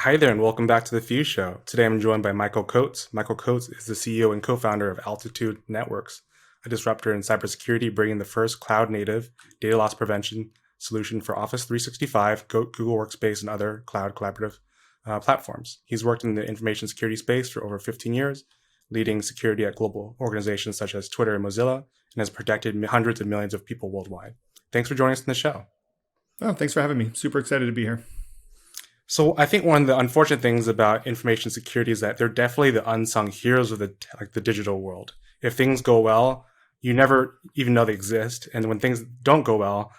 Hi there, and welcome back to the Fuse Show. Today I'm joined by Michael Coates. Michael Coates is the CEO and co-founder of Altitude Networks, a disruptor in cybersecurity, bringing the first cloud-native data loss prevention solution for Office 365, Google Workspace, and other cloud collaborative platforms. He's worked in the information security space for over 15 years, leading security at global organizations such as Twitter and Mozilla, and has protected hundreds of millions of people worldwide. Thanks for joining us in the show. Oh, thanks for having me. Super excited to be here. So I think one of the unfortunate things about information security is that they're definitely the unsung heroes of the digital world. If things go well, you never even know they exist, and when things don't go well,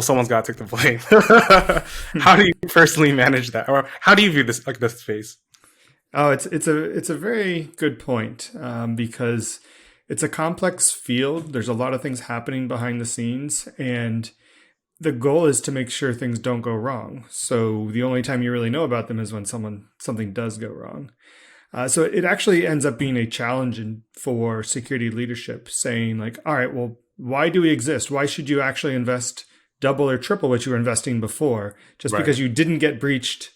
someone's got to take the blame. How do you personally manage that, or how do you view this space? Oh, it's a very good point because it's a complex field. There's a lot of things happening behind the scenes, and the goal is to make sure things don't go wrong. So the only time you really know about them is when something does go wrong. So it actually ends up being a challenge for security leadership, saying like, all right, well, why do we exist? Why should you actually invest double or triple what you were investing before? Just because you didn't get breached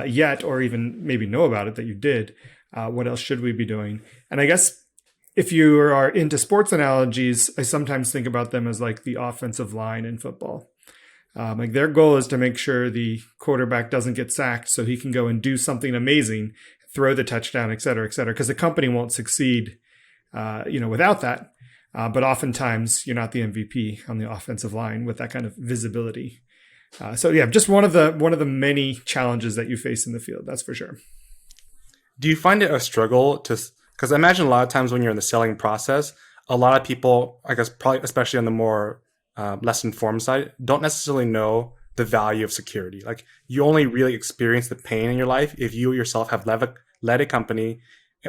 yet, or even maybe know about it that you did. What else should we be doing? And I guess if you are into sports analogies, I sometimes think about them as like the offensive line in football. Like their goal is to make sure the quarterback doesn't get sacked so he can go and do something amazing, throw the touchdown, et cetera, because the company won't succeed, without that. But oftentimes you're not the MVP on the offensive line with that kind of visibility. Just one of the many challenges that you face in the field. That's for sure. Do you find it a struggle because I imagine a lot of times when you're in the selling process, a lot of people, I guess probably especially on the more less informed side, don't necessarily know the value of security. Like you only really experience the pain in your life if you yourself have led a company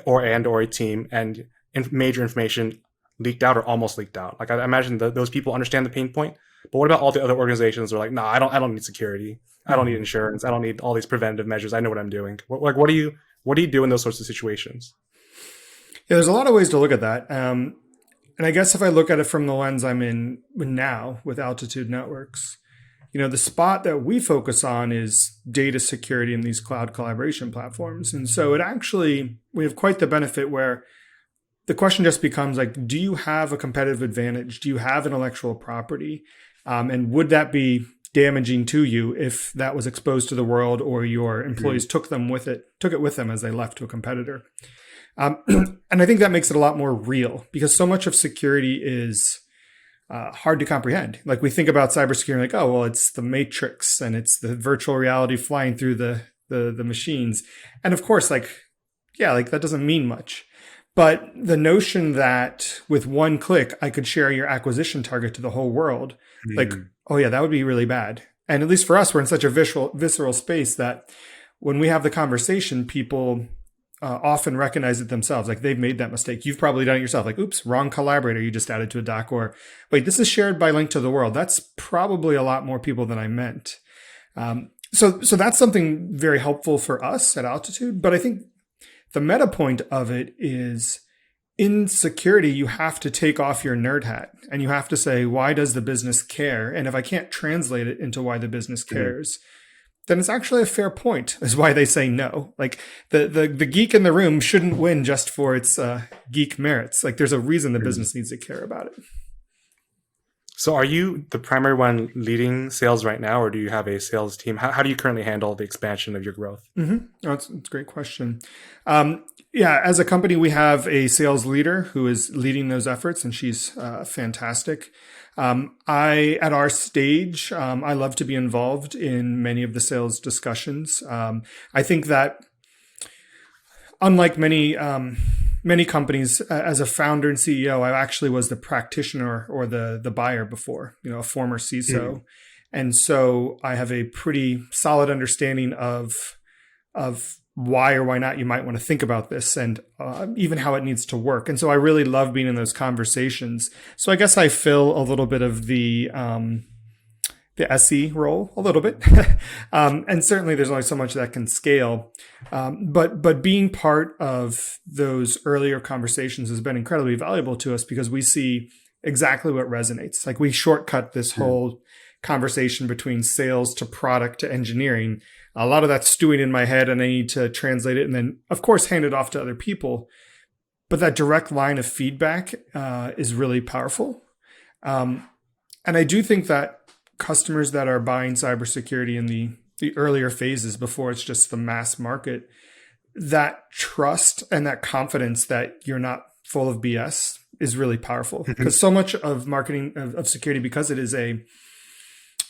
or a team and major information leaked out or almost leaked out. Like I imagine those people understand the pain point. But what about all the other organizations that are like, no, I don't need security. I don't need insurance. I don't need all these preventative measures. I know what I'm doing. What do you do in those sorts of situations? Yeah, there's a lot of ways to look at that. And I guess if I look at it from the lens I'm in now with Altitude Networks, the spot that we focus on is data security in these cloud collaboration platforms. And so we have quite the benefit where the question just becomes like, do you have a competitive advantage? Do you have intellectual property? And would that be damaging to you if that was exposed to the world or your employees took it with them as they left to a competitor? And I think that makes it a lot more real because so much of security is hard to comprehend. Like we think about cybersecurity like, oh, well, it's the Matrix and it's the virtual reality flying through the machines. And of course, that doesn't mean much. But the notion that with one click, I could share your acquisition target to the whole world, like, oh yeah, that would be really bad. And at least for us, we're in such a visceral space that when we have the conversation, people often recognize it themselves. Like they've made that mistake. You've probably done it yourself. Like, oops, wrong collaborator you just added to a doc. Or wait, this is shared by link to the world. That's probably a lot more people than I meant. So that's something very helpful for us at Altitude. But I think the meta point of it is in security, you have to take off your nerd hat and you have to say, why does the business care? And if I can't translate it into why the business cares, then it's actually a fair point is why they say no. Like the geek in the room shouldn't win just for its geek merits. Like there's a reason the business needs to care about it. So are you the primary one leading sales right now, or do you have a sales team? How do you currently handle the expansion of your growth? Mm-hmm. Oh, it's a great question. As a company, we have a sales leader who is leading those efforts, and she's fantastic. At our stage, I love to be involved in many of the sales discussions. I think that unlike many companies, as a founder and CEO, I actually was the practitioner or the buyer before, a former CISO. And so I have a pretty solid understanding of why or why not you might want to think about this and even how it needs to work. And so I really love being in those conversations. So I guess I fill a little bit of the SE role a little bit. And certainly there's only so much that can scale. But being part of those earlier conversations has been incredibly valuable to us because we see exactly what resonates. Like we shortcut this whole conversation between sales to product to engineering. A lot of that's stewing in my head and I need to translate it and then, of course, hand it off to other people. But that direct line of feedback is really powerful. And I do think that customers that are buying cybersecurity in the earlier phases before it's just the mass market, that trust and that confidence that you're not full of BS is really powerful. Because so much of marketing of security, because it is a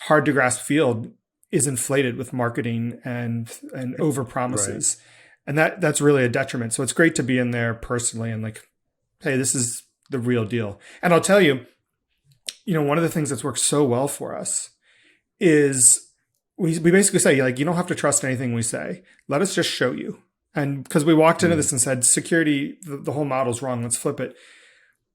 hard to grasp field, is inflated with marketing and over promises. Right. And that's really a detriment. So it's great to be in there personally and like, hey, this is the real deal. And I'll tell you, one of the things that's worked so well for us is we basically say, like, you don't have to trust anything we say. Let us just show you. And because we walked into this and said, security, the whole model's wrong. Let's flip it.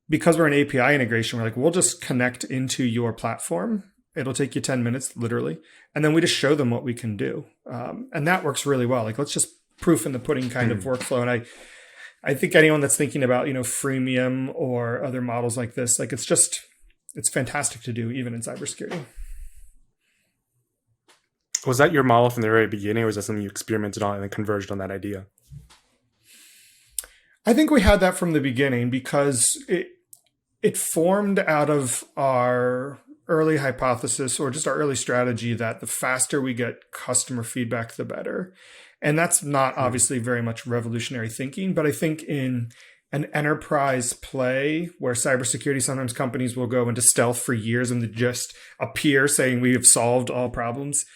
Because we're an API integration, we're like, we'll just connect into your platform. It'll take you 10 minutes, literally. And then we just show them what we can do. And that works really well. Like, let's just proof in the pudding kind of workflow. And I think anyone that's thinking about, freemium or other models like this, like it's fantastic to do even in cybersecurity. Was that your model from the very beginning, or was that something you experimented on and then converged on that idea? I think we had that from the beginning because it formed out of our early hypothesis or just our early strategy that the faster we get customer feedback, the better. And that's not obviously very much revolutionary thinking, but I think in an enterprise play where cybersecurity, sometimes companies will go into stealth for years and just appear saying we have solved all problems.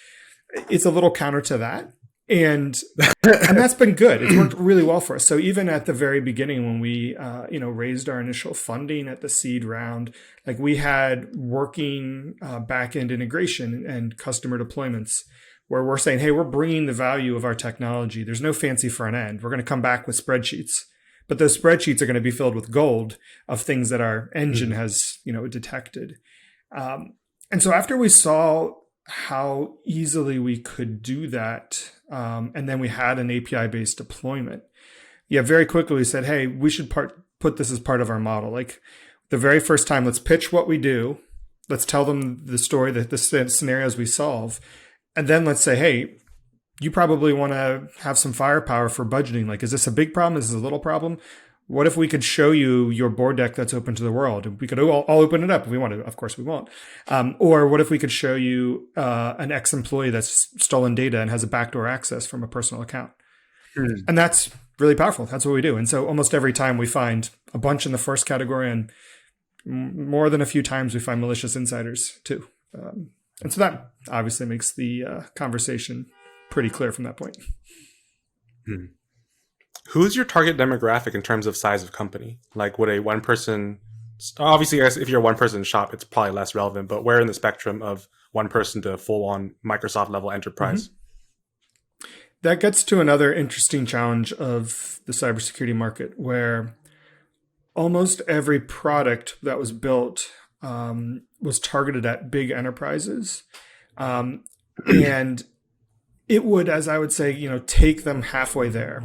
It's a little counter to that. And that's been good. It's worked really well for us. So even at the very beginning, when we, raised our initial funding at the seed round, like we had working back-end integration and customer deployments where we're saying, hey, we're bringing the value of our technology. There's no fancy front end. We're going to come back with spreadsheets, but those spreadsheets are going to be filled with gold of things that our engine has, detected. And so after we saw how easily we could do that, and then we had an API-based deployment, very quickly we said, hey, we should put this as part of our model. Like the very first time, let's pitch what we do. Let's tell them the story, the scenarios we solve. And then let's say, hey, you probably want to have some firepower for budgeting. Like, is this a big problem? Is this a little problem? What if we could show you your board deck that's open to the world? We could all open it up if we wanted. Of course, we won't. Or what if we could show you an ex-employee that's stolen data and has a backdoor access from a personal account? And that's really powerful. That's what we do. And so almost every time we find a bunch in the first category, and more than a few times we find malicious insiders too. And so that obviously makes the conversation pretty clear from that point. Who's your target demographic in terms of size of company? Like, would a one person, obviously, I guess if you're a one person shop, it's probably less relevant, but where in the spectrum of one person to full on Microsoft level enterprise? That gets to another interesting challenge of the cybersecurity market, where almost every product that was built was targeted at big enterprises. And it would, as I would say, take them halfway there.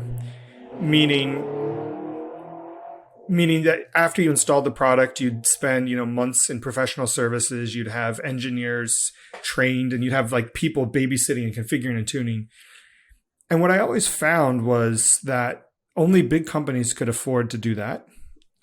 Meaning that after you installed the product, you'd spend, months in professional services, you'd have engineers trained, and you'd have like people babysitting and configuring and tuning. And what I always found was that only big companies could afford to do that.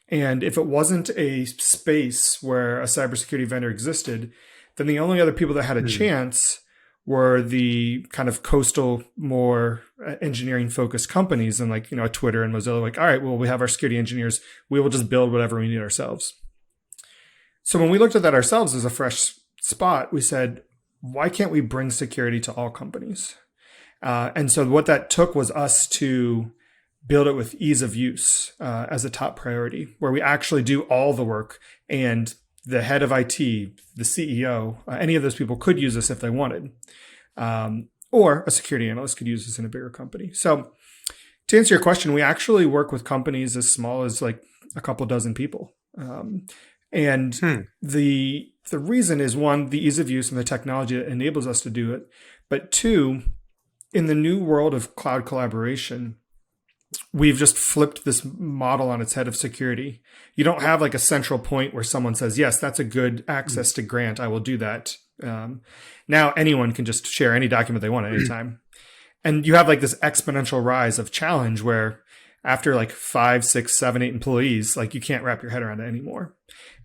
And if it wasn't a space where a cybersecurity vendor existed, then the only other people that had a chance were the kind of coastal, more engineering-focused companies, and like, Twitter and Mozilla, like, all right, well, we have our security engineers. We will just build whatever we need ourselves. So when we looked at that ourselves as a fresh spot, we said, why can't we bring security to all companies? And so what that took was us to build it with ease of use as a top priority, where we actually do all the work, and the head of IT, the CEO, any of those people could use this if they wanted. Or a security analyst could use this in a bigger company. So to answer your question, we actually work with companies as small as like a couple dozen people. The reason is, one, the ease of use and the technology that enables us to do it. But two, in the new world of cloud collaboration, we've just flipped this model on its head of security. You don't have like a central point where someone says, yes, that's a good access to grant, I will do that. Now anyone can just share any document they want at any time. And you have like this exponential rise of challenge where after like 5, 6, 7, 8 employees, like you can't wrap your head around it anymore.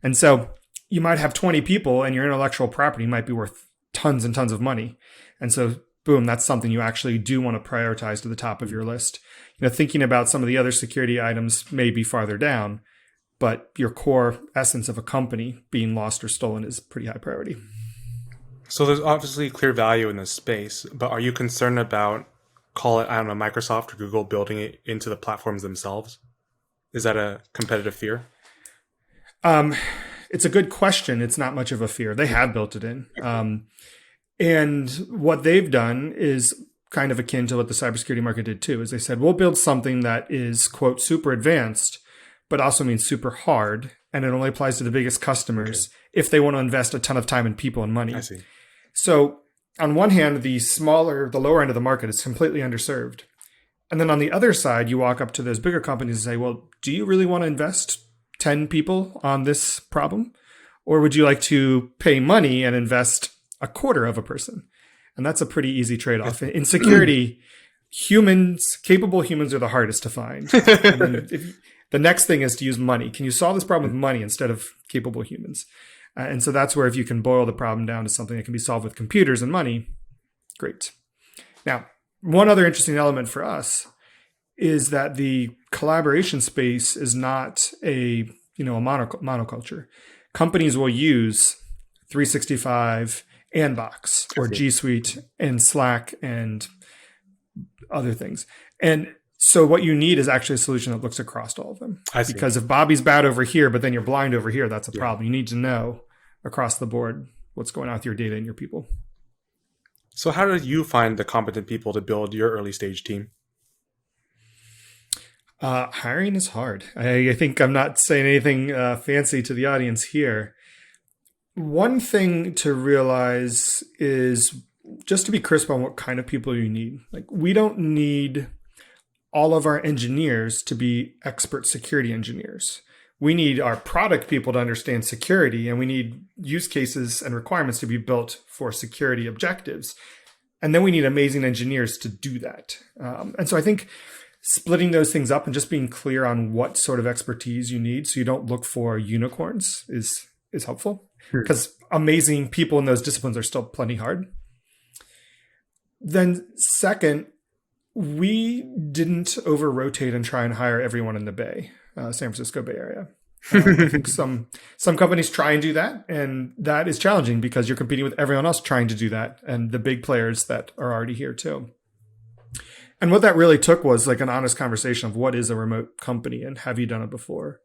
And so you might have 20 people and your intellectual property might be worth tons and tons of money. And so boom, that's something you actually do want to prioritize to the top of your list. Thinking about some of the other security items may be farther down, but your core essence of a company being lost or stolen is pretty high priority. So there's obviously clear value in this space, but are you concerned about, call it, I don't know, Microsoft or Google building it into the platforms themselves? Is that a competitive fear? It's a good question. It's not much of a fear. They have built it in. And what they've done is kind of akin to what the cybersecurity market did too, is they said, we'll build something that is, quote, super advanced, but also means super hard. And it only applies to the biggest customers if they want to invest a ton of time and people and money. I see. So on one hand, the lower end of the market is completely underserved. And then on the other side, you walk up to those bigger companies and say, well, do you really want to invest 10 people on this problem? Or would you like to pay money and invest a quarter of a person? And that's a pretty easy trade-off. In security, capable humans are the hardest to find. And then the next thing is to use money. Can you solve this problem with money instead of capable humans? And so that's where if you can boil the problem down to something that can be solved with computers and money, great. Now, one other interesting element for us is that the collaboration space is not a monoculture. Companies will use 365 and Box or G Suite and Slack and other things. And so what you need is actually a solution that looks across all of them. Because if Bobby's bad over here, but then you're blind over here, that's a problem. You need to know across the board what's going on with your data and your people. So how did you find the competent people to build your early stage team? Hiring is hard. I think I'm not saying anything fancy to the audience here. One thing to realize is just to be crisp on what kind of people you need. Like, we don't need all of our engineers to be expert security engineers. We need our product people to understand security, and we need use cases and requirements to be built for security objectives. And then we need amazing engineers to do that. And so I think splitting those things up and just being clear on what sort of expertise you need so you don't look for unicorns is helpful, because amazing people in those disciplines are still plenty hard. Then second, we didn't over-rotate and try and hire everyone in the Bay, San Francisco Bay Area. I think some companies try and do that, and that is challenging because you're competing with everyone else trying to do that and the big players that are already here too. And what that really took was like an honest conversation of what is a remote company and have you done it before?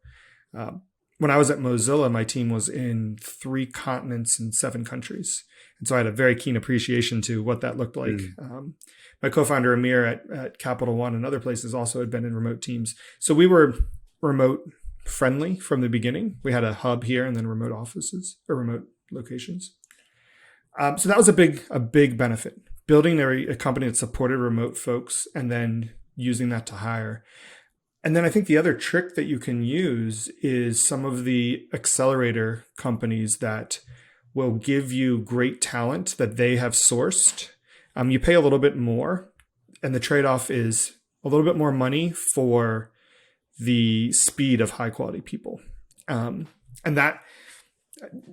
When I was at Mozilla, my team was in 3 continents and 7 countries. And so I had a very keen appreciation to what that looked like. My co-founder Amir at Capital One and other places also had been in remote teams. So we were remote friendly from the beginning. We had a hub here and then remote offices or remote locations. So that was a big benefit. Building a company that supported remote folks and then using that to hire. And then I think the other trick that you can use is some of the accelerator companies that will give you great talent that they have sourced. You pay a little bit more, and the trade-off is a little bit more money for the speed of high-quality people. And that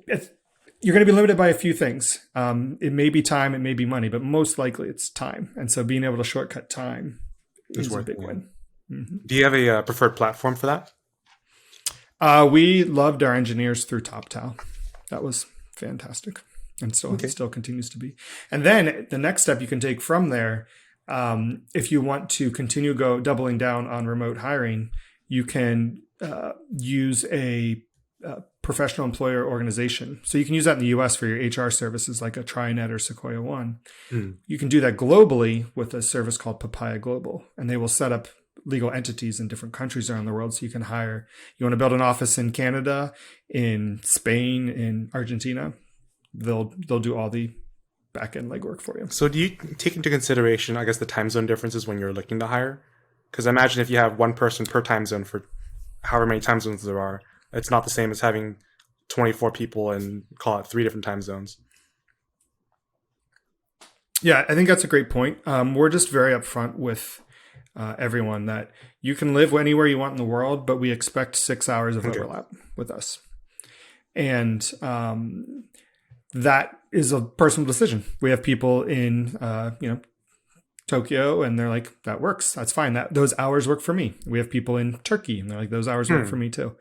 you're going to be limited by a few things. It may be time, it may be money, but most likely it's time. And so being able to shortcut time is a big win. Mm-hmm. Do you have a preferred platform for that? We loved our engineers through TopTal. That was fantastic. And so it still continues to be. And then the next step you can take from there, if you want to continue doubling down on remote hiring, you can use a professional employer organization. So you can use that in the US for your HR services like a TriNet or Sequoia One. You can do that globally with a service called Papaya Global, and they will set up legal entities in different countries around the world. So you can hire, you want to build an office in Canada, in Spain, in Argentina, they'll do all the back end legwork for you. So do you take into consideration, I guess, the time zone differences when you're looking to hire? Because imagine if you have one person per time zone for however many time zones there are, it's not the same as having 24 people and call it 3 different time zones. Yeah, I think that's a great point. We're just very upfront with everyone that you can live anywhere you want in the world, but we expect 6 hours of Okay. overlap with us. And that is a personal decision. We have people in, Tokyo, and they're like, that works. That's fine. Those hours work for me. We have people in Turkey, and they're like, those hours work for Hmm. me too.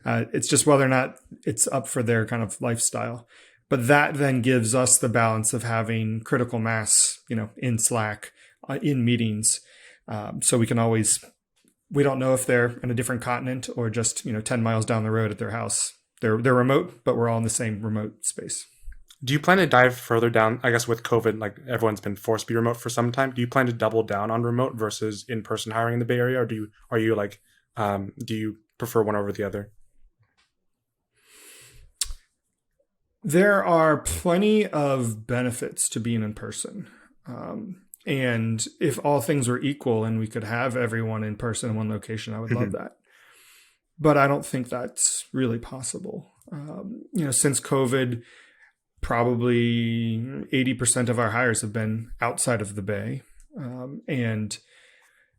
It's just whether or not it's up for their kind of lifestyle. But that then gives us the balance of having critical mass, in Slack, in meetings, so we can always. We don't know if they're in a different continent or just 10 miles down the road at their house. They're remote, but we're all in the same remote space. Do you plan to dive further down? I guess with COVID, like everyone's been forced to be remote for some time. Do you plan to double down on remote versus in-person hiring in the Bay Area, or are you like do you prefer one over the other? There are plenty of benefits to being in person. And if all things were equal and we could have everyone in person in one location, I would love Mhm. that. But I don't think that's really possible. Since COVID, probably 80% of our hires have been outside of the Bay. And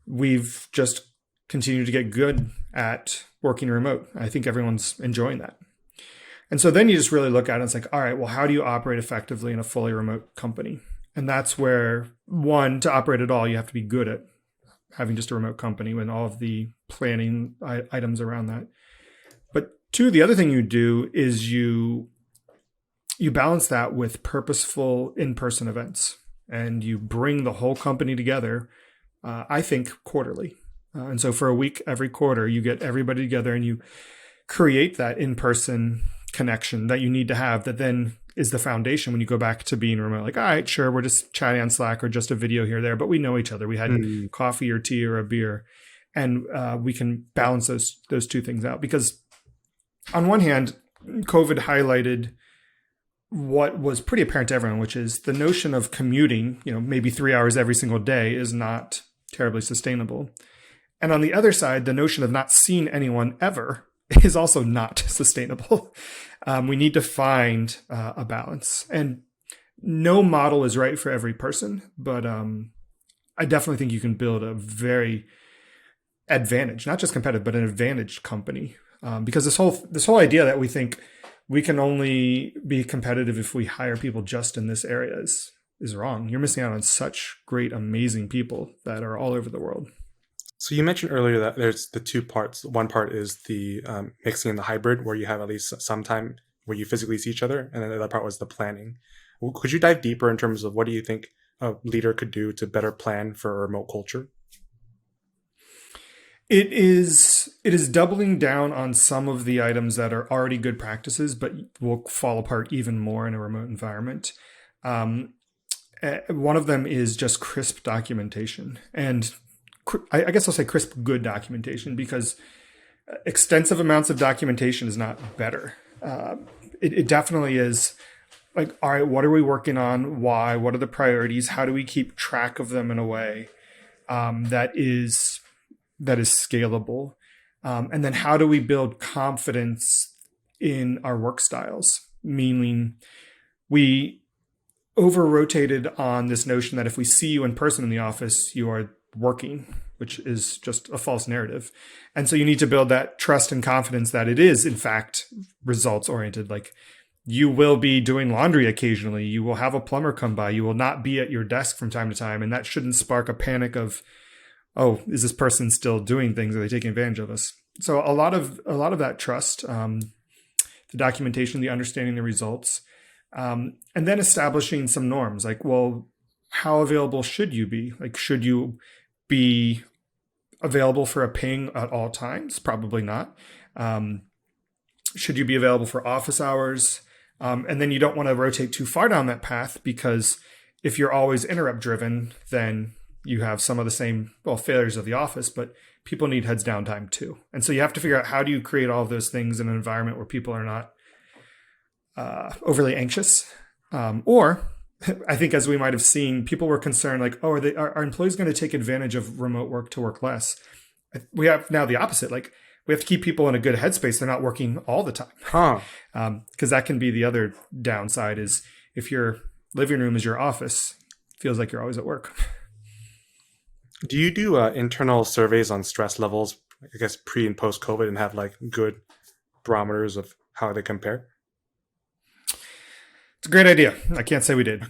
we've just continued to get good at working remote. I think everyone's enjoying that. And so then you just really look at it and it's like, all right, well, how do you operate effectively in a fully remote company? And that's where, one, to operate at all, you have to be good at having just a remote company and all of the planning items around that. But two, the other thing you do is you balance that with purposeful in-person events, and you bring the whole company together. I think quarterly, and so for a week every quarter, you get everybody together and you create that in-person connection that you need to have. That then is the foundation when you go back to being remote. Like, all right, sure, we're just chatting on Slack or just a video here or there, but we know each other. We had Hmm. coffee or tea or a beer, and we can balance those two things out. Because on one hand, COVID highlighted what was pretty apparent to everyone, which is the notion of commuting, maybe 3 hours every single day is not terribly sustainable. And on the other side, the notion of not seeing anyone ever is also not sustainable. We need to find a balance. And no model is right for every person, but I definitely think you can build a very advantage, not just competitive, but an advantage company. Because this whole idea that we think we can only be competitive if we hire people just in this area is wrong. You're missing out on such great, amazing people that are all over the world. So you mentioned earlier that there's the two parts. One part is the mixing and the hybrid, where you have at least some time where you physically see each other, and then the other part was the planning. Could you dive deeper in terms of what do you think a leader could do to better plan for a remote culture? It is doubling down on some of the items that are already good practices, but will fall apart even more in a remote environment. Um, One of them is just crisp documentation, and I guess I'll say crisp good documentation, because extensive amounts of documentation is not better. It definitely is like, all right, what are we working on? Why? What are the priorities? How do we keep track of them in a way that is scalable? And then how do we build confidence in our work styles? Meaning, we over rotated on this notion that if we see you in person in the office, you are working, which is just a false narrative. And so you need to build that trust and confidence that it is, in fact, results oriented. Like, you will be doing laundry occasionally. You will have a plumber come by. You will not be at your desk from time to time. And that shouldn't spark a panic of, oh, is this person still doing things? Are they taking advantage of us? So a lot of that trust, the documentation, the understanding the results, and then establishing some norms. Like, well, how available should you be? Like, should you be available for a ping at all times? Probably not. Should you be available for office hours? And then you don't want to rotate too far down that path, because if you're always interrupt driven, then you have some of the same, well, failures of the office, but people need heads down time too. And so you have to figure out, how do you create all of those things in an environment where people are not overly anxious? Or I think, as we might have seen, people were concerned, like, oh, are employees going to take advantage of remote work to work less? We have now the opposite. Like, we have to keep people in a good headspace. They're not working all the time. Huh. Because that can be the other downside, is if your living room is your office, feels like you're always at work. Do you do internal surveys on stress levels, I guess pre and post COVID, and have like good barometers of how they compare? It's a great idea. I can't say we did.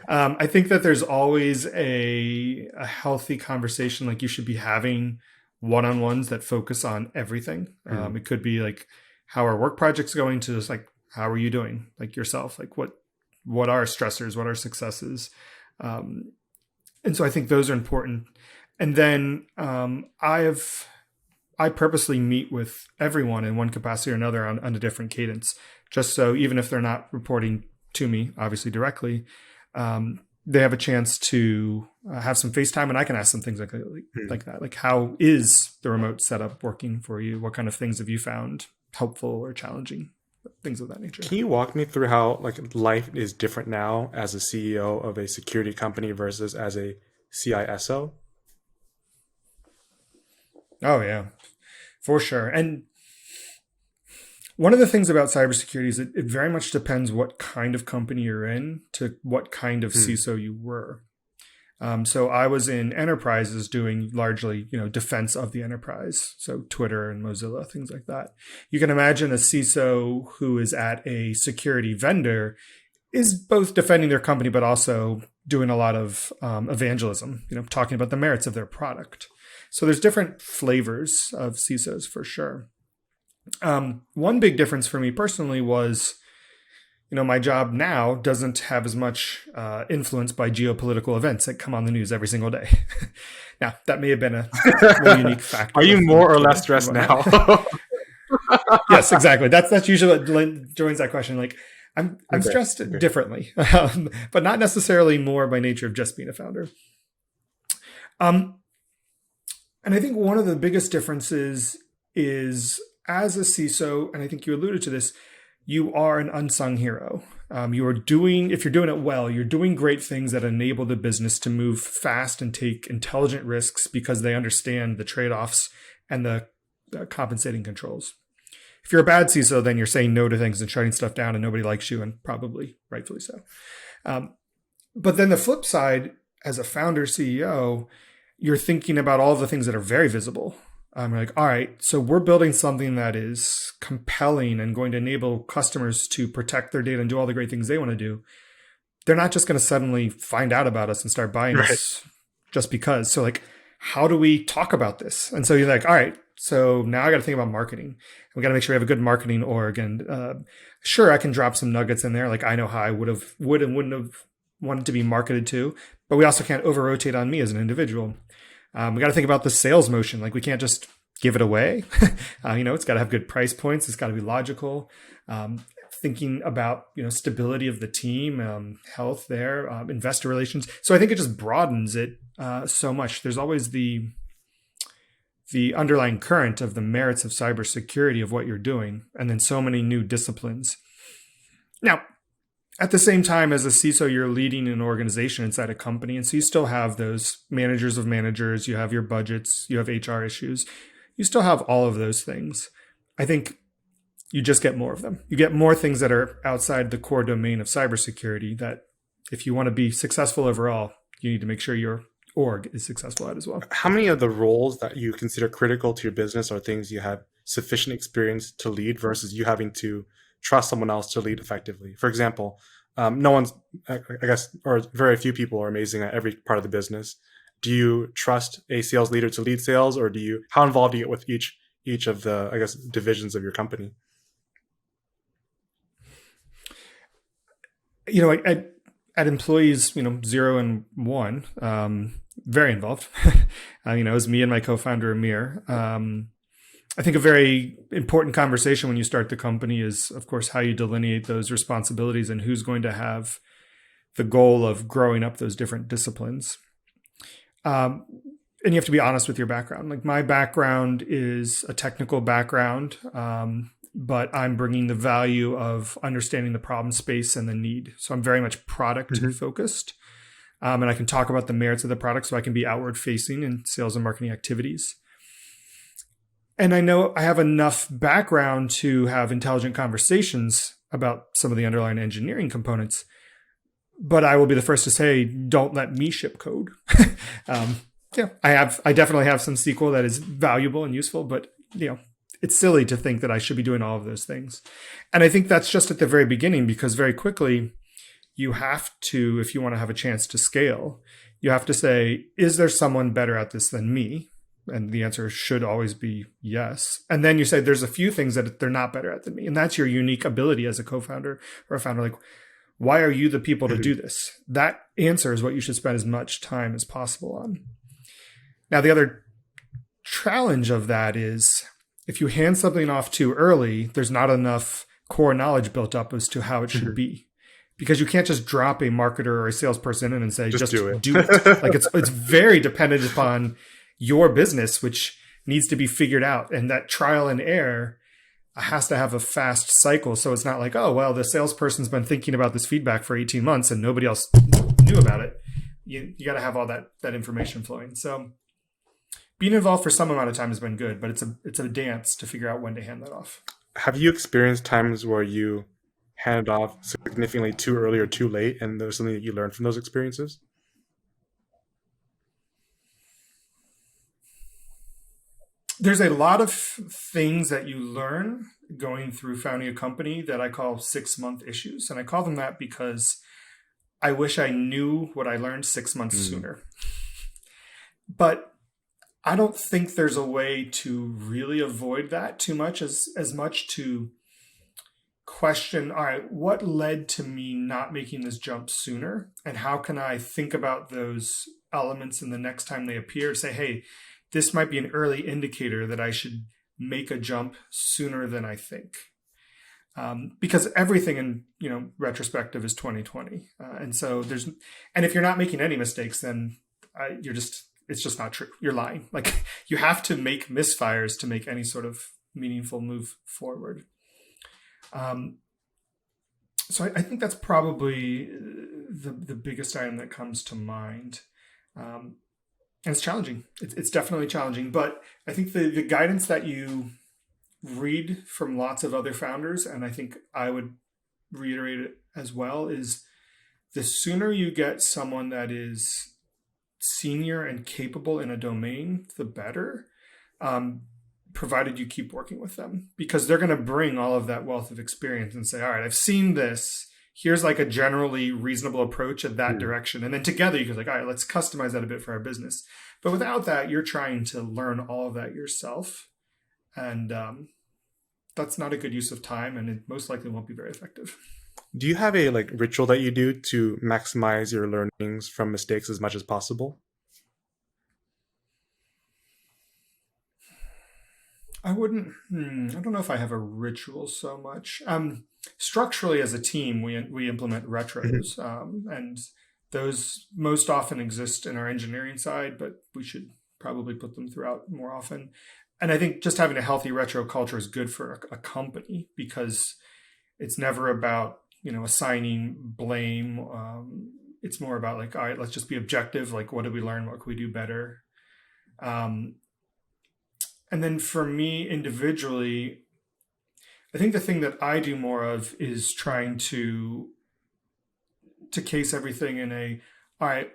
I think that there's always a healthy conversation. Like you should be having one-on-ones that focus on everything. It could be like, how are work projects going, to just like, how are you doing? Like yourself, like what are stressors? What are successes? And so I think those are important. And then I purposely meet with everyone in one capacity or another on a different cadence, just so even if they're not reporting to me, obviously directly, they have a chance to have some FaceTime, and I can ask some things like that. Like, how is the remote setup working for you? What kind of things have you found helpful or challenging? Things of that nature. Can you walk me through how like life is different now as a CEO of a security company versus as a CISO? Oh yeah, for sure. And one of the things about cybersecurity is it very much depends what kind of company you're in to what kind of CISO you were. So I was in enterprises doing largely, defense of the enterprise. So Twitter and Mozilla, things like that. You can imagine a CISO who is at a security vendor is both defending their company, but also doing a lot of evangelism, talking about the merits of their product. So there's different flavors of CISOs for sure. One big difference for me personally was, my job now doesn't have as much influence by geopolitical events that come on the news every single day. Now, that may have been a more unique factor. Are you more or less stressed now? Yes, exactly. That's usually what joins that question. Like, I'm Okay. stressed differently, but not necessarily more by nature of just being a founder. And I think one of the biggest differences is, as a CISO, and I think you alluded to this, you are an unsung hero. If you're doing it well, you're doing great things that enable the business to move fast and take intelligent risks because they understand the trade-offs and the compensating controls. If you're a bad CISO, then you're saying no to things and shutting stuff down, and nobody likes you, and probably rightfully so. But then the flip side, as a founder CEO, you're thinking about all the things that are very visible. I'm like, all right, so we're building something that is compelling and going to enable customers to protect their data and do all the great things they want to do. They're not just going to suddenly find out about us and start buying us just because. So like, how do we talk about this? And so you're like, all right, so now I got to think about marketing. We got to make sure we have a good marketing org. And sure, I can drop some nuggets in there. Like I know how I would and wouldn't have wanted to be marketed to, but we also can't over rotate on me as an individual. We got to think about the sales motion. Like we can't just give it away. It's got to have good price points. It's got to be logical. Thinking about, stability of the team, health there, investor relations. So I think it just broadens it so much. There's always the underlying current of the merits of cybersecurity of what you're doing, and then so many new disciplines. Now, at the same time, as a CISO, you're leading an organization inside a company. And so you still have those managers of managers, you have your budgets, you have HR issues. You still have all of those things. I think you just get more of them. You get more things that are outside the core domain of cybersecurity that if you want to be successful overall, you need to make sure your org is successful at as well. How many of the roles that you consider critical to your business are things you have sufficient experience to lead versus you having to trust someone else to lead effectively? For example, no one's, I guess, or very few people are amazing at every part of the business. Do you trust a sales leader to lead sales, or how involved do you get with each of the, I guess, divisions of your company? At employees, 0 and 1, very involved. It was me and my co-founder Amir. I think a very important conversation when you start the company is, of course, how you delineate those responsibilities and who's going to have the goal of growing up those different disciplines. And you have to be honest with your background. Like my background is a technical background, but I'm bringing the value of understanding the problem space and the need. So I'm very much product focused. And I can talk about the merits of the product so I can be outward facing in sales and marketing activities. And I know I have enough background to have intelligent conversations about some of the underlying engineering components, But I will be the first to say, don't let me ship code. um, yeah, I definitely have some SQL that is valuable and useful, but it's silly to think that I should be doing all of those things. And I think that's just at the very beginning, because very quickly you have to, if you want to have a chance to scale, you have to say, is there someone better at this than me? And the answer should always be yes. And then you say, there's a few things that they're not better at than me. And that's your unique ability as a co-founder or a founder. Like, why are you the people to do this? That answer is what you should spend as much time as possible on. Now, the other challenge of that is if you hand something off too early, there's not enough core knowledge built up as to how it should be. Because you can't just drop a marketer or a salesperson in and say, just do it. Like it's very dependent upon your business, which needs to be figured out. And that trial and error has to have a fast cycle. So it's not like, oh, well, the salesperson's been thinking about this feedback for 18 months and nobody else knew about it. You got to have all that information flowing. So being involved for some amount of time has been good, but it's a dance to figure out when to hand that off. Have you experienced times where you handed off significantly too early or too late, and there's something that you learned from those experiences? There's a lot of things that you learn going through founding a company that I call 6-month issues. And I call them that because I wish I knew what I learned 6 months sooner. But I don't think there's a way to really avoid that too much, as much to question, all right, what led to me not making this jump sooner? And how can I think about those elements in the next time they appear? Say, hey, this might be an early indicator that I should make a jump sooner than I think. Because everything in retrospective is 2020, and so and if you're not making any mistakes, then it's just not true. You're lying. Like, you have to make misfires to make any sort of meaningful move forward. So I think that's probably the biggest item that comes to mind. And it's challenging. It's definitely challenging. But I think the guidance that you read from lots of other founders, and I think I would reiterate it as well, is the sooner you get someone that is senior and capable in a domain, the better, provided you keep working with them. Because they're going to bring all of that wealth of experience and say, all right, I've seen this. Here's like a generally reasonable approach at that direction. And then together you can like, all right, let's customize that a bit for our business. But without that, you're trying to learn all of that yourself. And that's not a good use of time, and it most likely won't be very effective. Do you have a ritual that you do to maximize your learnings from mistakes as much as possible? I don't know if I have a ritual so much. Structurally, as a team, we implement retros, and those most often exist in our engineering side, but we should probably put them throughout more often. And I think just having a healthy retro culture is good for a company, because it's never about assigning blame. It's more about like, all right, let's just be objective. Like, what did we learn? What could we do better? And then for me individually, I think the thing that I do more of is trying to case everything in all right,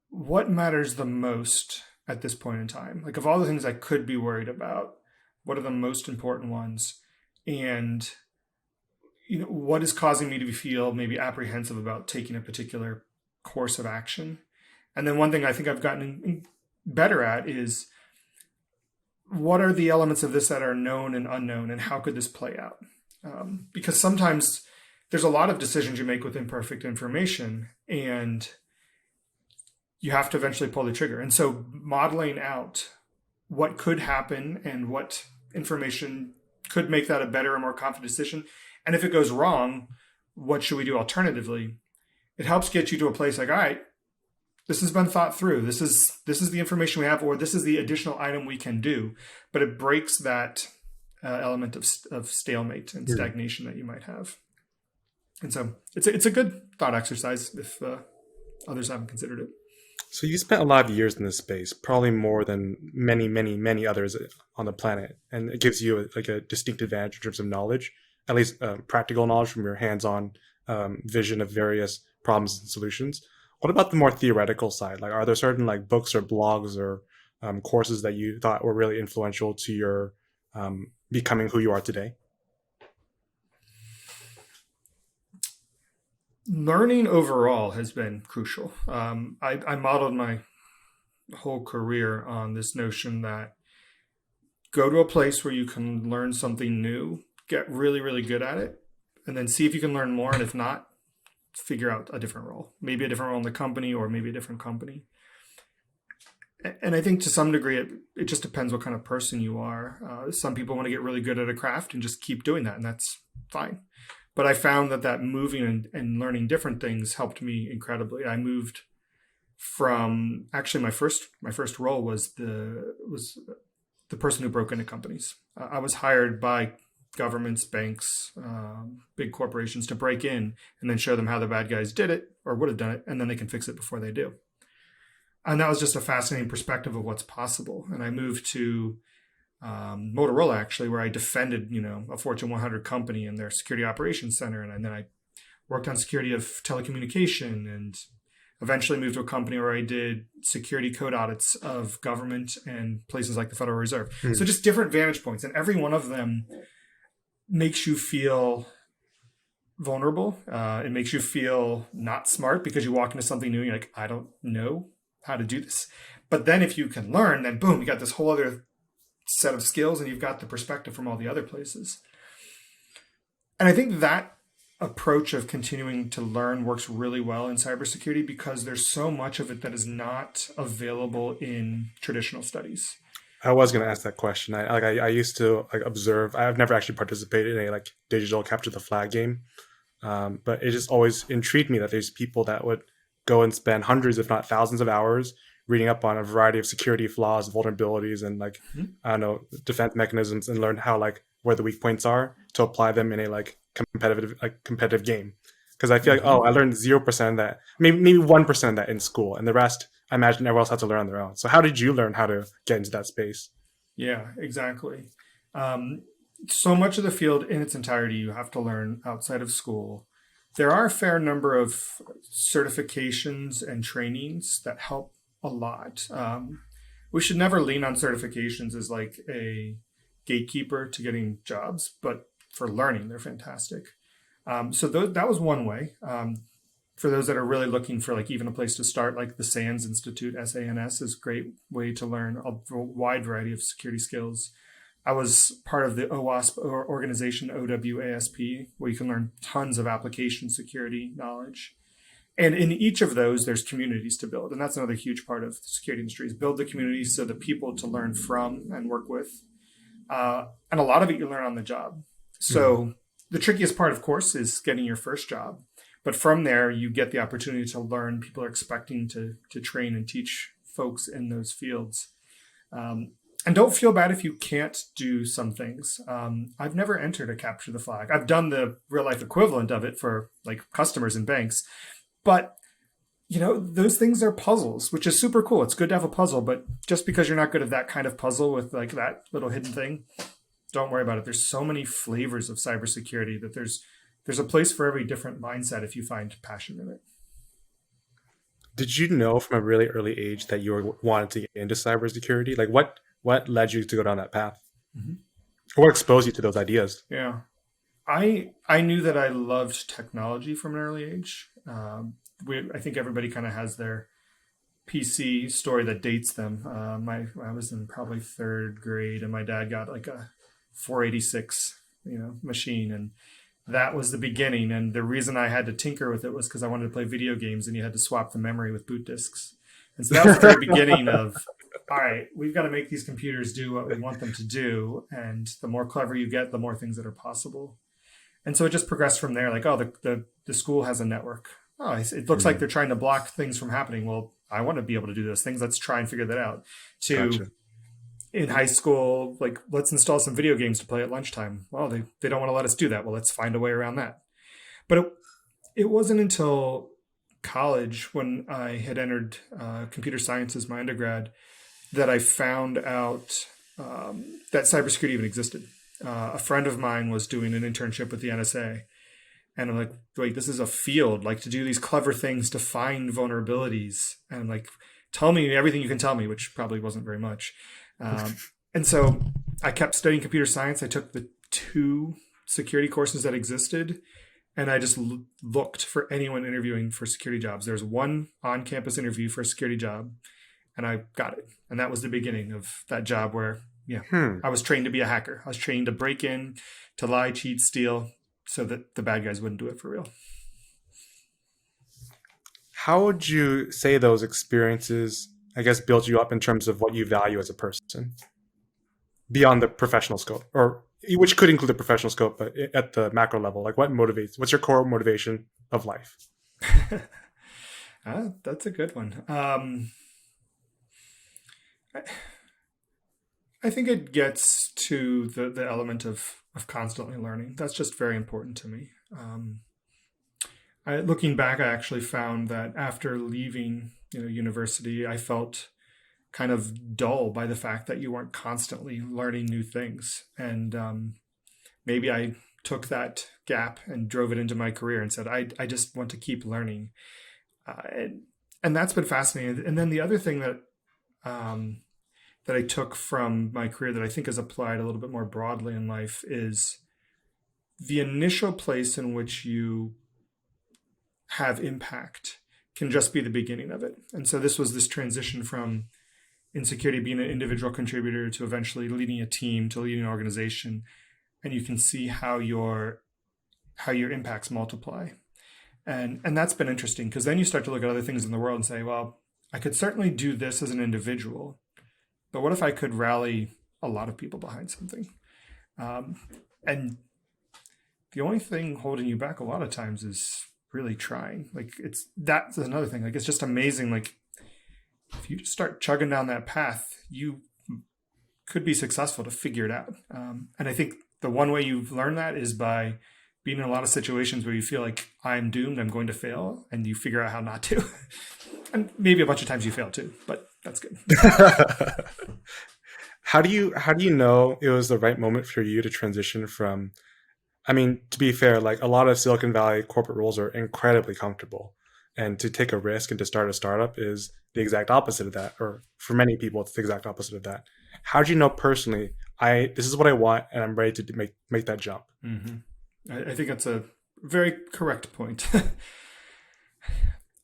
what matters the most at this point in time? Like, of all the things I could be worried about, what are the most important ones? And, what is causing me to feel maybe apprehensive about taking a particular course of action? And then one thing I think I've gotten better at is, what are the elements of this that are known and unknown, and how could this play out? Because sometimes there's a lot of decisions you make with imperfect information, and you have to eventually pull the trigger. And so modeling out what could happen and what information could make that a better or more confident decision, and if it goes wrong, what should we do alternatively? It helps get you to a place like, all right, this has been thought through. This is the information we have, or this is the additional item we can do. But it breaks that element of stalemate and stagnation that you might have. And so it's a good thought exercise if others haven't considered it. So you spent a lot of years in this space, probably more than many, many, many others on the planet, and it gives you a distinct advantage in terms of knowledge, at least practical knowledge from your hands-on vision of various problems and solutions. What about the more theoretical side? Like, are there certain like books or blogs or courses that you thought were really influential to your becoming who you are today? Learning overall has been crucial. I modeled my whole career on this notion that go to a place where you can learn something new, get really, really good at it, and then see if you can learn more. And if not, figure out a different role, maybe a different role in the company or maybe a different company. And I think to some degree, it just depends what kind of person you are. Some people want to get really good at a craft and just keep doing that, and that's fine. But I found that moving and learning different things helped me incredibly. I moved from actually my first role was the person who broke into companies. I was hired by governments, banks, big corporations to break in and then show them how the bad guys did it or would have done it, and then they can fix it before they do. And that was just a fascinating perspective of what's possible. And I moved to Motorola, actually, where I defended, a Fortune 100 company in their security operations center. And then I worked on security of telecommunication and eventually moved to a company where I did security code audits of government and places like the Federal Reserve. So just different vantage points. And every one of them makes you feel vulnerable. It makes you feel not smart because you walk into something new and you're like, I don't know how to do this. But then if you can learn, then boom, you got this whole other set of skills and you've got the perspective from all the other places. And I think that approach of continuing to learn works really well in cybersecurity because there's so much of it that is not available in traditional studies. I was going to ask that question. I used to like observe. I've never actually participated in a like digital capture the flag game, but it just always intrigued me that there's people that would go and spend hundreds, if not thousands, of hours reading up on a variety of security flaws, vulnerabilities, and like I don't know defense mechanisms, and learn how like where the weak points are to apply them in a like competitive game. Because I feel like I learned 0% of that, maybe 1% of that in school, and the rest I imagine everyone else had to learn on their own. So how did you learn how to get into that space? Yeah, exactly. So much of the field in its entirety you have to learn outside of school. There are a fair number of certifications and trainings that help a lot. We should never lean on certifications as like a gatekeeper to getting jobs, but for learning, they're fantastic. That was one way. For those that are really looking for like even a place to start, like the SANS Institute, SANS is a great way to learn a wide variety of security skills. I was part of the OWASP organization, OWASP, where you can learn tons of application security knowledge. And in each of those, there's communities to build. And that's another huge part of the security industry is build the communities so the people to learn from and work with. And a lot of it you learn on the job. So the trickiest part, of course, is getting your first job. But from there, you get the opportunity to learn. People are expecting to train and teach folks in those fields. And don't feel bad if you can't do some things. I've never entered a capture the flag. I've done the real life equivalent of it for like customers and banks. But, those things are puzzles, which is super cool. It's good to have a puzzle. But just because you're not good at that kind of puzzle with like that little hidden thing, don't worry about it. There's so many flavors of cybersecurity that there's a place for every different mindset if you find passion in it. Did you know from a really early age that you were wanted to get into cybersecurity? Like what led you to go down that path? Mm-hmm. Or what exposed you to those ideas? Yeah. I knew that I loved technology from an early age. I think everybody kind of has their PC story that dates them. I was in probably third grade, and my dad got like a 486, machine, and that was the beginning. And the reason I had to tinker with it was because I wanted to play video games, and you had to swap the memory with boot disks. And so that was the very beginning of, all right, we've got to make these computers do what we want them to do. And the more clever you get, the more things that are possible. And so it just progressed from there. Like, the school has a network. Oh, it looks like they're trying to block things from happening. Well, I want to be able to do those things. Let's try and figure that out. Gotcha. In high school, like, let's install some video games to play at lunchtime. Well, they don't want to let us do that. Well, let's find a way around that. But it wasn't until college, when I had entered computer science as my undergrad, that I found out that cybersecurity even existed. A friend of mine was doing an internship with the NSA, And I'm like, wait, this is a field, like to do these clever things to find vulnerabilities. And I'm like, tell me everything you can tell me, which probably wasn't very much. And so I kept studying computer science. I took the two security courses that existed, and I just looked for anyone interviewing for security jobs. There's one on campus interview for a security job, and I got it. And that was the beginning of that job where, yeah, Hmm. I was trained to be a hacker. I was trained to break in, to lie, cheat, steal, so that the bad guys wouldn't do it for real. How would you say those experiences, I guess, build you up in terms of what you value as a person beyond the professional scope, or which could include the professional scope, but at the macro level, like what motivates? What's your core motivation of life? That's a good one. I, I think it gets to the element of constantly learning. That's just very important to me. Looking back, I actually found that after leaving, university, I felt kind of dull by the fact that you weren't constantly learning new things. And maybe I took that gap and drove it into my career and said, I just want to keep learning. And that's been fascinating. And then the other thing um, that I took from my career that I think is applied a little bit more broadly in life is the initial place in which you have impact can just be the beginning of it. And so this was this transition from in security being an individual contributor to eventually leading a team to leading an organization, and you can see how your impacts multiply. And that's been interesting because then you start to look at other things in the world and say, well, I could certainly do this as an individual, but what if I could rally a lot of people behind something? Um, and the only thing holding you back a lot of times is really trying. Like that's another thing. Like it's just amazing. Like if you just start chugging down that path, you could be successful to figure it out. And I think the one way you've learned that is by being in a lot of situations where you feel like I'm doomed, I'm going to fail, and you figure out how not to. And maybe a bunch of times you fail too, but that's good. How do you know it was the right moment for you to transition from, I mean, to be fair, like a lot of Silicon Valley corporate roles are incredibly comfortable. And to take a risk and to start a startup is the exact opposite of that. Or for many people, it's the exact opposite of that. How do you know personally, this is what I want and I'm ready to make that jump? Mm-hmm. I think that's a very correct point.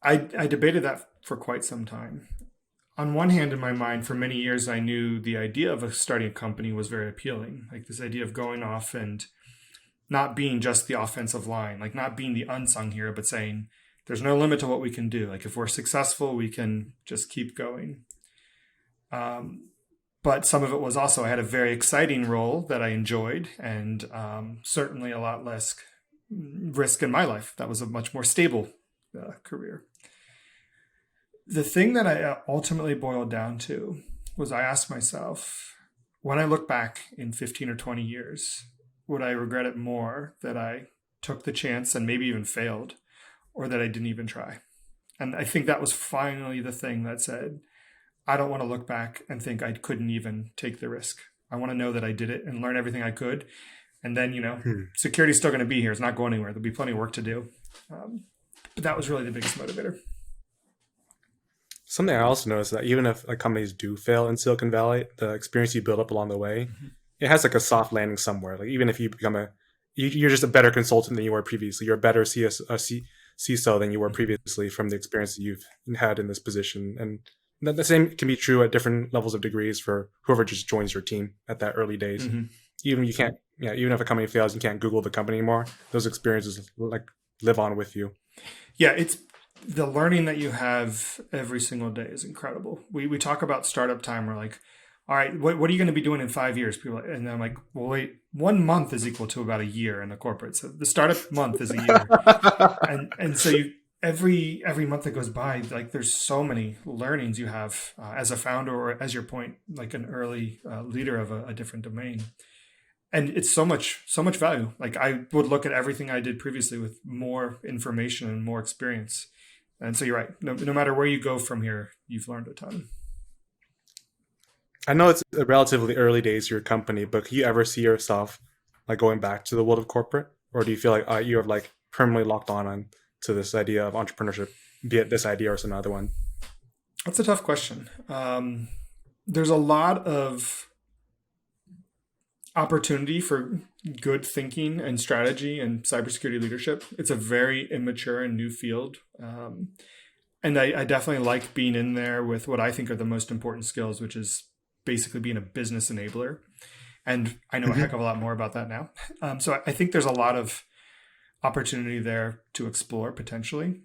I debated that for quite some time. On one hand, in my mind, for many years, I knew the idea of starting a company was very appealing. Like this idea of going off and not being just the offensive line, like not being the unsung hero, but saying there's no limit to what we can do. Like if we're successful, we can just keep going. Um, but some of it was also I had a very exciting role that I enjoyed, and certainly a lot less risk in my life. That was a much more stable career. The thing that I ultimately boiled down to was I asked myself, when I look back in 15 or 20 years, would I regret it more that I took the chance and maybe even failed, or that I didn't even try? And I think that was finally the thing that said, I don't want to look back and think I couldn't even take the risk. I want to know that I did it and learn everything I could. And then, Hmm. security's still going to be here. It's not going anywhere. There'll be plenty of work to do. But that was really the biggest motivator. Something I also noticed that even if like companies do fail in Silicon Valley, the experience you build up along the way, Mm-hmm. it has like a soft landing somewhere. Like even if you become you're just a better consultant than you were previously. You're a better CISO than you were previously from the experience that you've had in this position. And the same can be true at different levels of degrees for whoever just joins your team at that early days. Mm-hmm. Even you can't, yeah, even if a company fails, you can't Google the company anymore. Those experiences like live on with you. Yeah, it's the learning that you have every single day is incredible. We talk about startup time. We're like, all right, what are you going to be doing in 5 years? People, and I'm like, well, wait, 1 month is equal to about a year in the corporate. So the startup month is a year, and so you every month that goes by, like there's so many learnings you have as a founder or as your point, like an early leader of a different domain. And it's so much value. Like I would look at everything I did previously with more information and more experience. And so you're right. No matter where you go from here, you've learned a ton. I know it's a relatively early days of your company, but can you ever see yourself like going back to the world of corporate, or do you feel like you have like permanently locked on to this idea of entrepreneurship, be it this idea or some other one? That's a tough question. There's a lot of opportunity for good thinking and strategy and cybersecurity leadership. It's a very immature and new field. And I definitely like being in there with what I think are the most important skills, which is basically being a business enabler. And I know a heck Hmm. of a lot more about that now. So I think there's a lot of opportunity there to explore potentially.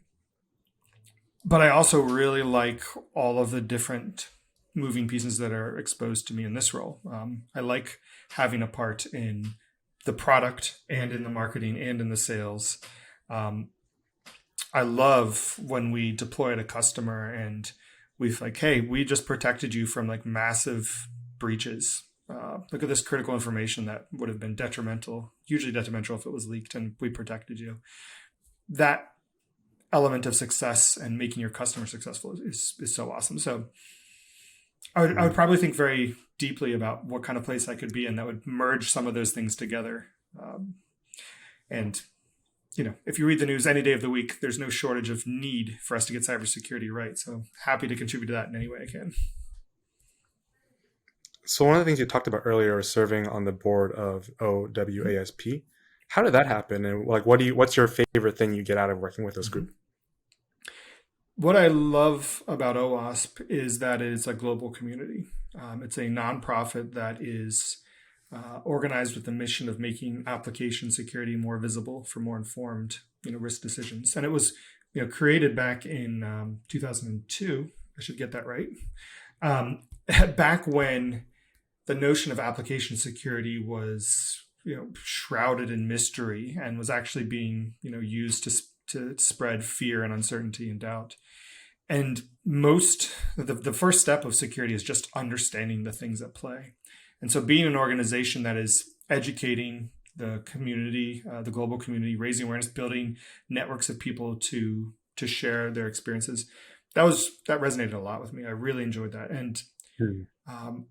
But I also really like all of the different moving pieces that are exposed to me in this role. I like having a part in the product and in the marketing and in the sales. Um, I love when we deploy at a customer and we've like, hey, we just protected you from like massive breaches. Look at this critical information that would have been detrimental, hugely detrimental if it was leaked, and we protected you. That element of success and making your customer successful is so awesome. So I would probably think very deeply about what kind of place I could be in that would merge some of those things together. And if you read the news any day of the week, there's no shortage of need for us to get cybersecurity right. So happy to contribute to that in any way I can. So one of the things you talked about earlier was serving on the board of OWASP. How did that happen? And like, what's your favorite thing you get out of working with this Mm-hmm. group? What I love about OWASP is that it's a global community. It's a nonprofit that is organized with the mission of making application security more visible for more informed, risk decisions. And it was, created back in 2002. I should get that right. Um, Back when the notion of application security was, shrouded in mystery and was actually being, used to spread fear and uncertainty and doubt. And the first step of security is just understanding the things at play. And so being an organization that is educating the community, the global community, raising awareness, building networks of people to share their experiences, that resonated a lot with me. I really enjoyed that. And Hmm.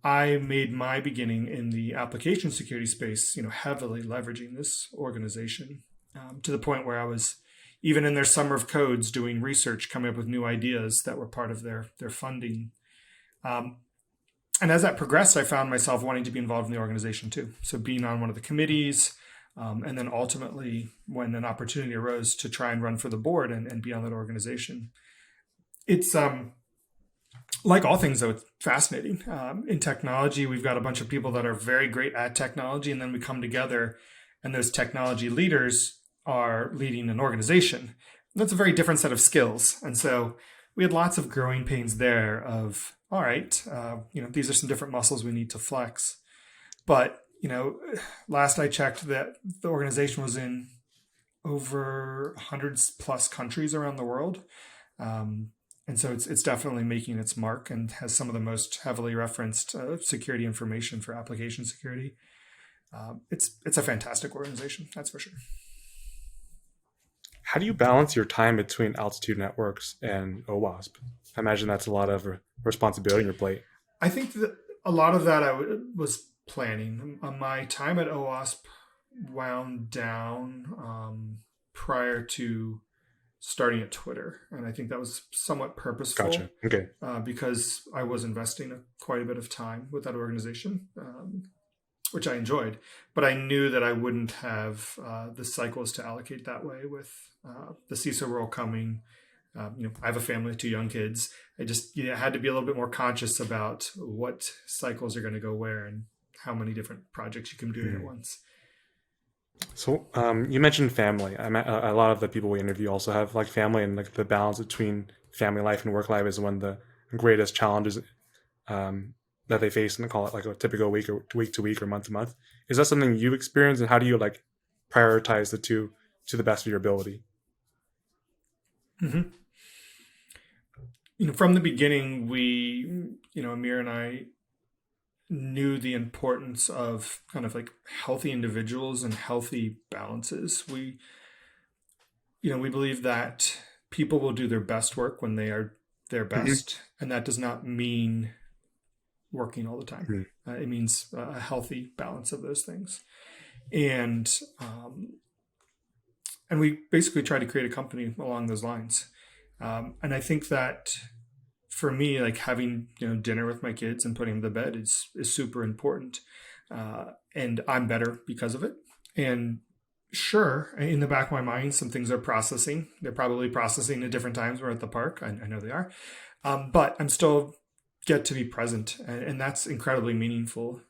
I made my beginning in the application security space, heavily leveraging this organization to the point where I was even in their summer of codes doing research, coming up with new ideas that were part of their funding. Um, and as that progressed, I found myself wanting to be involved in the organization too. So being on one of the committees, and then ultimately, when an opportunity arose to try and run for the board and be on that organization, it's like all things, though, it's fascinating. In technology, we've got a bunch of people that are very great at technology, and then we come together, and those technology leaders are leading an organization. That's a very different set of skills, and so we had lots of growing pains there. Of all right, these are some different muscles we need to flex. But last I checked, that the organization was in over 100 plus countries around the world. And so it's definitely making its mark and has some of the most heavily referenced security information for application security. It's a fantastic organization, that's for sure. How do you balance your time between Altitude Networks and OWASP? I imagine that's a lot of responsibility on your plate. I think that a lot of that was planning. My time at OWASP wound down prior to starting at Twitter, and I think that was somewhat purposeful Gotcha. Okay. because I was investing quite a bit of time with that organization, which I enjoyed. But I knew that I wouldn't have the cycles to allocate that way with the CISO role coming. I have a family, 2 young kids. I just had to be a little bit more conscious about what cycles are going to go where and how many different projects you can do at Hmm. once. So you mentioned family. A lot of the people we interview also have like family, and like the balance between family life and work life is one of the greatest challenges um, that they face, and call it like a typical week or week to week or month to month. Is that something you experience, and how do you like prioritize the two to the best of your ability? Mm-hmm. From the beginning, Amir and I knew the importance of kind of like healthy individuals and healthy balances. We believe that people will do their best work when they are their Hmm. best, and that does not mean working all the time. It means a healthy balance of those things. And and we basically try to create a company along those lines. And I think that for me, like having dinner with my kids and putting them to bed is super important, and I'm better because of it. And sure, in the back of my mind, some things are processing. They're probably processing at different times. We're at the park. I know they are, but I'm still get to be present, and that's incredibly meaningful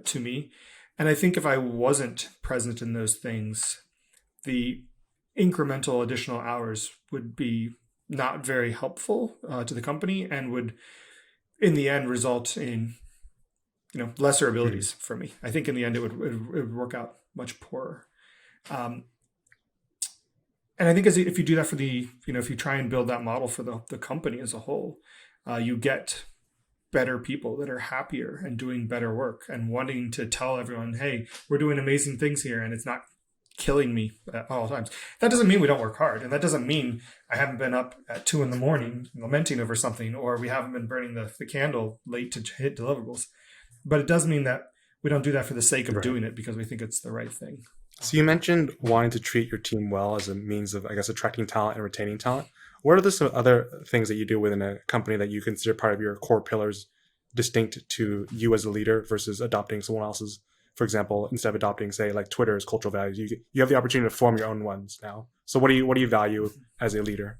to me. And I think if I wasn't present in those things, the incremental additional hours would be not very helpful to the company and would in the end result in lesser Hmm. abilities for me. I think in the end it would work out much poorer. um, and I think if you do that for if you try and build that model for the company as a whole, you get better people that are happier and doing better work and wanting to tell everyone, hey, we're doing amazing things here and it's not killing me at all times. That doesn't mean we don't work hard. And that doesn't mean I haven't been up at 2 a.m. lamenting over something, or we haven't been burning the candle late to hit deliverables. But it does mean that we don't do that for the sake of Right. doing it because we think it's the right thing. So you mentioned wanting to treat your team well as a means of, I guess, attracting talent and retaining talent. What are some other things that you do within a company that you consider part of your core pillars, distinct to you as a leader versus adopting someone else's? For example, instead of adopting, say, like Twitter's cultural values, you have the opportunity to form your own ones now. So what do you value as a leader?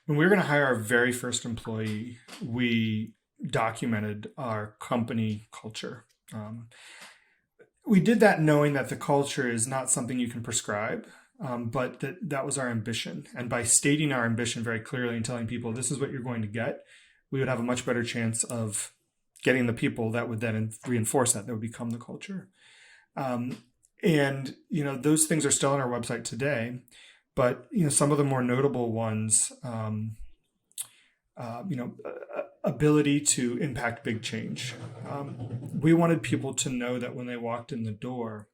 When we were going to hire our very first employee, we documented our company culture. We did that knowing that the culture is not something you can prescribe, but that was our ambition. And by stating our ambition very clearly and telling people this is what you're going to get, we would have a much better chance of getting the people that would then reinforce that would become the culture. Um, and those things are still on our website today, but some of the more notable ones, ability to impact big change. We wanted people to know that when they walked in the door,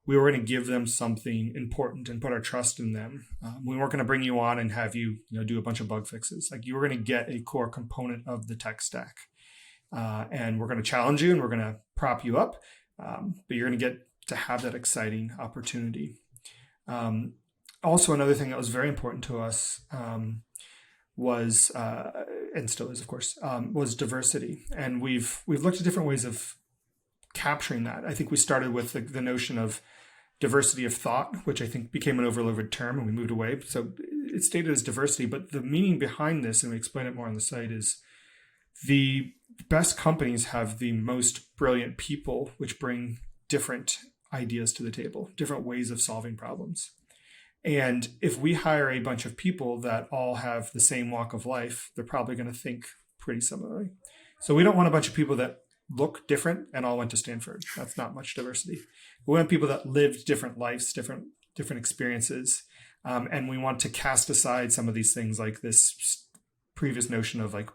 we were going to give them something important and put our trust in them. We weren't going to bring you on and have do a bunch of bug fixes. Like, you were going to get a core component of the tech stack, and we're going to challenge you and we're going to prop you up, but you're going to get to have that exciting opportunity. Also, another thing that was very important to us was, and still is, of course, was diversity. And we've looked at different ways of capturing that. I think we started with the notion of diversity of thought, which I think became an overloaded term, and we moved away. So it's stated as diversity, but the meaning behind this, and we explain it more on the site, is the best companies have the most brilliant people, which bring different ideas to the table, different ways of solving problems. And if we hire a bunch of people that all have the same walk of life, they're probably going to think pretty similarly. So we don't want a bunch of people that look different and all went to Stanford. That's not much diversity. We want people that lived different lives, different experiences, and we want to cast aside some of these things, like this previous notion of like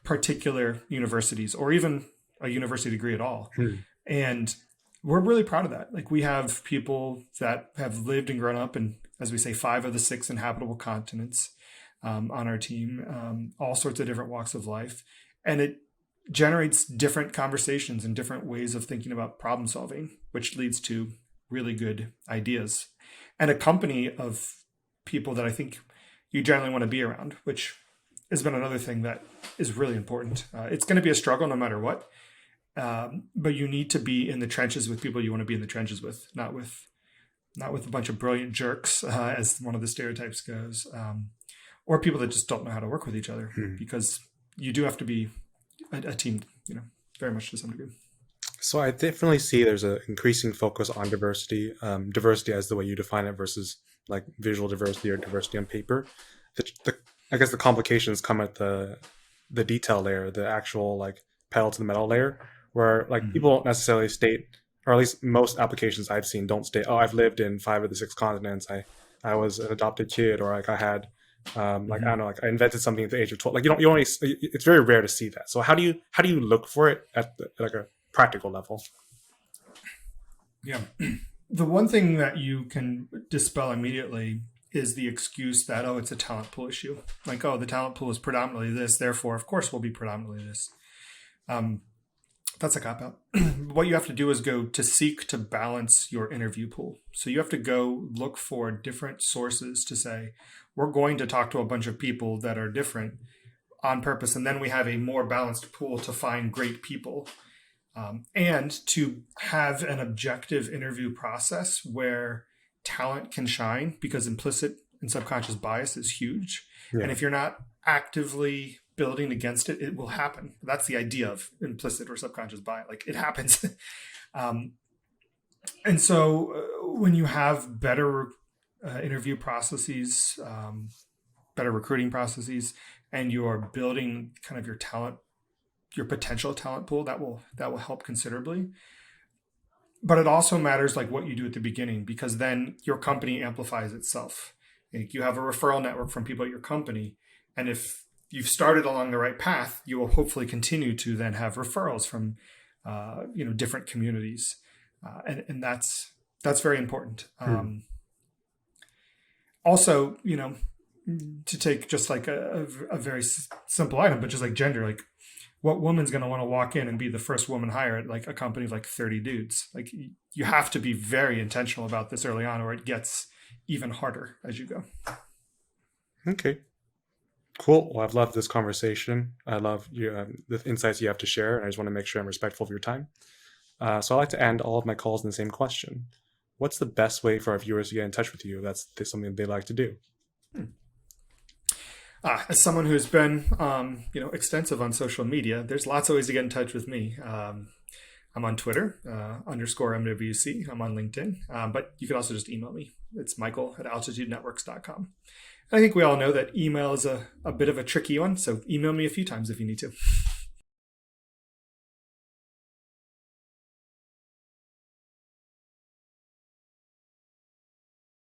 particular universities or even a university degree at all. Hmm. And we're really proud of that. Like, we have people that have lived and grown up in, as we say, 5 of the 6 inhabitable continents on our team, all sorts of different walks of life. And it generates different conversations and different ways of thinking about problem solving, which leads to really good ideas. And a company of people that I think you generally want to be around, which has been another thing that is really important. It's going to be a struggle no matter what. But you need to be in the trenches with people you want to be in the trenches with, not with a bunch of brilliant jerks, as one of the stereotypes goes, or people that just don't know how to work with each other. Hmm. Because you do have to be a team, very much to some degree. So I definitely see there's an increasing focus on diversity, diversity as the way you define it versus like visual diversity or diversity on paper. I guess the complications come at the detail layer, the actual like pedal to the metal layer, where like Mm-hmm. people don't necessarily state, or at least most applications I've seen don't state, oh, I've lived in 5 of the 6 continents. I was an adopted kid, or like I had like I Mm-hmm. don't know, like I invented something at the age of 12. Like you only, it's very rare to see that. So how do you look for it at like a practical level? Yeah. The one thing that you can dispel immediately is the excuse that, oh, it's a talent pool issue. Like, oh, the talent pool is predominantly this, therefore, of course, will be predominantly this. Um, That's a cop out. What you have to do is go to seek to balance your interview pool. So you have to go look for different sources to say, we're going to talk to a bunch of people that are different on purpose. And then we have a more balanced pool to find great people, and to have an objective interview process where talent can shine, because implicit and subconscious bias is huge. And Yeah. if you're not actively building against it, it will happen. That's the idea of implicit or subconscious bias. Like, it happens. um, and so when you have better interview processes, better recruiting processes, and you're building kind of your talent, your potential talent pool, that will help considerably. But it also matters like what you do at the beginning, because then your company amplifies itself. Like, you have a referral network from people at your company, and if you've started along the right path, you will hopefully continue to then have referrals from different communities, and that's very important. Hmm. Also, to take just like a very simple item, but just like gender, like, what woman's going to want to walk in and be the first woman hired at like a company of like 30 dudes? Like, you have to be very intentional about this early on, or it gets even harder as you go. Okay. Cool. Well, I've loved this conversation. I love the insights you have to share. And I just want to make sure I'm respectful of your time. So I like to end all of my calls in the same question. What's the best way for our viewers to get in touch with you? That's something they like to do. As someone who's been, extensive on social media, there's lots of ways to get in touch with me. I'm on Twitter, _MWC. I'm on LinkedIn, but you can also just email me. It's michael@altitudenetworks.com. I think we all know that email is a bit of a tricky one, so email me a few times if you need to.